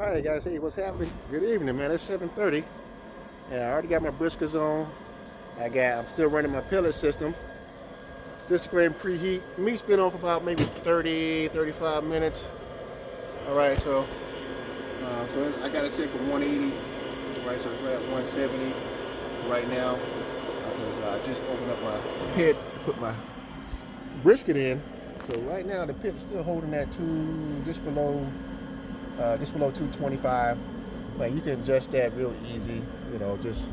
All right, guys. Hey, what's happening? Good evening, man. It's 7:30, and I already got my briskets on. I'm still running my pellet system. Just go ahead and preheat. Meat's been on for about maybe 30, 35 minutes. All right, so I got it set for 180. All right, so we're at 170 right now because I just opened up my pit, put my brisket in. So right now the pit's still holding at just below 225. But you can adjust that real easy. You know, just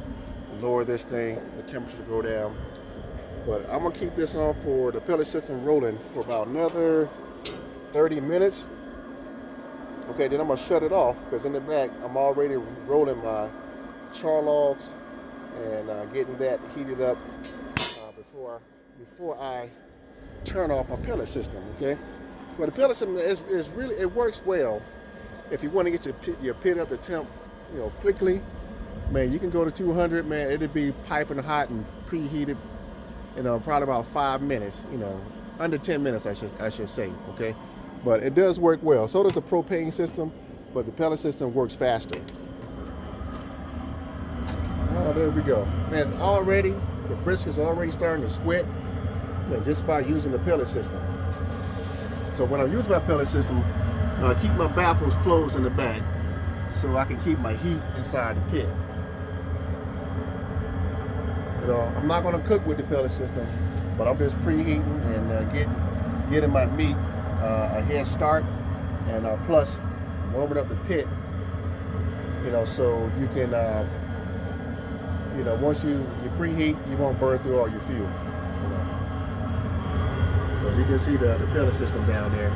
lower this thing, the temperature to go down. But I'm gonna keep this on for the pellet system rolling for about another 30 minutes. Okay, then I'm gonna shut it off because in the back I'm already rolling my char logs and getting that heated up before I turn off my pellet system. Okay, but the pellet system is really, it works well if you want to get your pit up to temp, quickly. Man, you can go to 200. Man, it'll be piping hot and preheated. Probably about 5 minutes. Under 10 minutes, I should say. Okay, but it does work well. So does a propane system, but the pellet system works faster. Oh, there we go. Man, already the brisket's already starting to sweat. Man, just by using the pellet system. So when I'm using my pellet system, I keep my baffles closed in the back so I can keep my heat inside the pit. I'm not going to cook with the pellet system, but I'm just preheating and getting my meat a head start, and plus warming up the pit. So you can, once you preheat, you won't burn through all your fuel. As you can see the pellet system down there.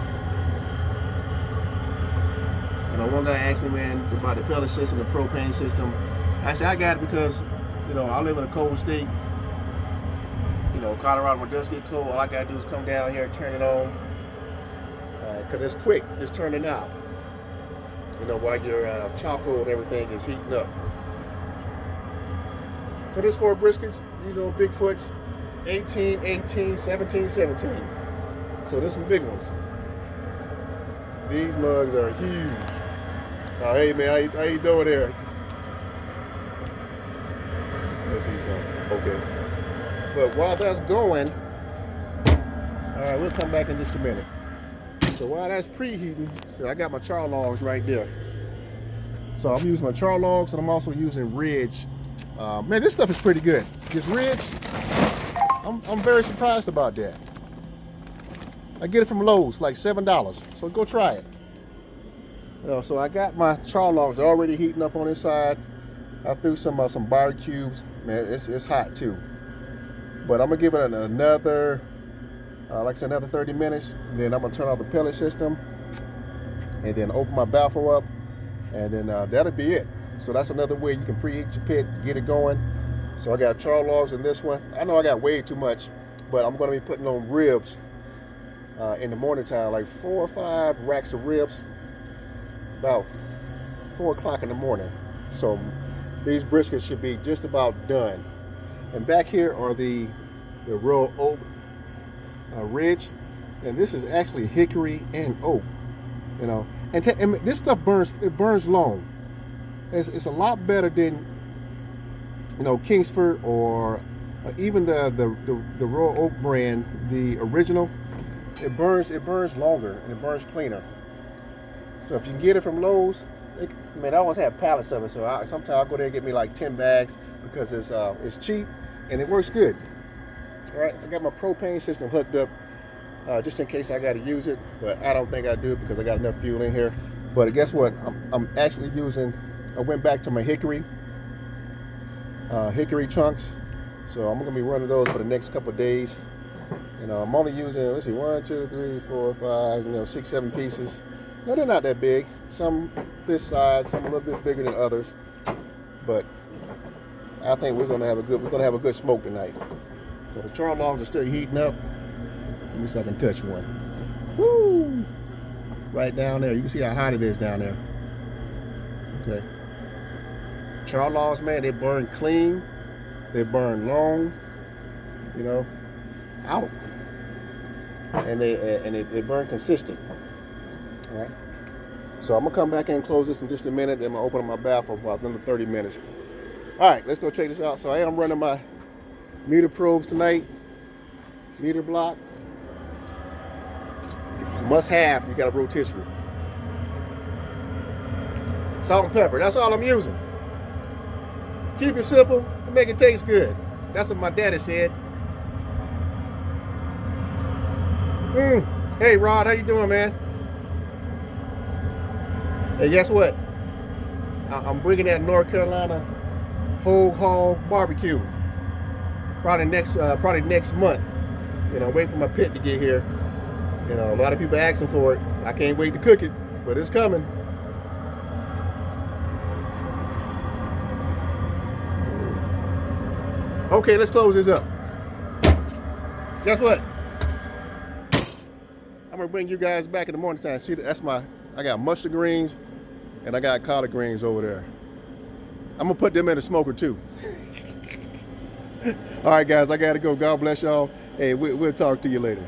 One guy asked me, man, about the pellet system, the propane system. I said I got it because, I live in a cold state. Colorado, when it does get cold, all I gotta do is come down here, turn it on, because it's quick. Just turn the knob. While your charcoal and everything is heating up. So this 4 briskets, these old Bigfoots, 18, 18, 17, 17. So there's some big ones. These mugs are huge. Oh, hey man, how you doing there? Let's see some. Okay. But while that's going, all right, we'll come back in just a minute. So while that's preheating, so I got my char logs right there. So I'm using my char logs, and I'm also using Ridge. Man, this stuff is pretty good. This Ridge, I'm very surprised about that. I get it from Lowe's, like $7. So go try it. So I got my char logs already heating up on this side. I threw some barbecues. Man, it's hot too. But I'm gonna give it another, like I said, another 30 minutes. Then I'm gonna turn off the pellet system, and then open my baffle up, and then that'll be it. So that's another way you can preheat your pit, get it going. So I got char logs in this one. I know I got way too much, but I'm gonna be putting on ribs in the morning time, like 4 or 5 racks of ribs, about 4 o'clock in the morning. So these briskets should be just about done. And back here are the raw oak ridge, and this is actually hickory and oak. And this stuff burns long. It's a lot better than Kingsford or even the raw oak brand, the original. It burns longer and it burns cleaner. So if you can get it from Lowe's, I always have pallets of it. So sometimes I'll go there and get me like 10 bags because it's cheap and it works good. All right, I got my propane system hooked up just in case I got to use it, but I don't think I do because I got enough fuel in here. But guess what? I'm actually I went back to my hickory chunks. So I'm gonna be running those for the next couple of days. I'm only using, let's see, 1, 2, 3, 4, 5, 6, 7 pieces. No, they're not that big. Some this size, some a little bit bigger than others. But I think we're gonna have a good smoke tonight. So the char logs are still heating up. Let me see if I can touch one. Woo! Right down there. You can see how hot it is down there. Okay. Char logs, man, they burn clean. They burn long. Out. And they burn consistent. All right. So I'm gonna come back in and close this in just a minute. Then I'm gonna open up my bath for about another 30 minutes. All right, let's go check this out. So I am running my meter probes tonight. Meter block. Must have, you got a rotisserie. Salt and pepper, that's all I'm using. Keep it simple and make it taste good. That's what my daddy said. Hey Rod, how you doing, man? Hey, guess what? I'm bringing that North Carolina whole hog barbecue. Probably next month. You know, waiting for my pit to get here. You know, a lot of people asking for it. I can't wait to cook it, but it's coming. Okay, let's close this up. Guess what? I'm gonna bring you guys back in the morning time. See, I got mustard greens and I got collard greens over there. I'm gonna put them in the smoker too. All right, guys, I gotta go. God bless y'all. Hey, we'll talk to you later.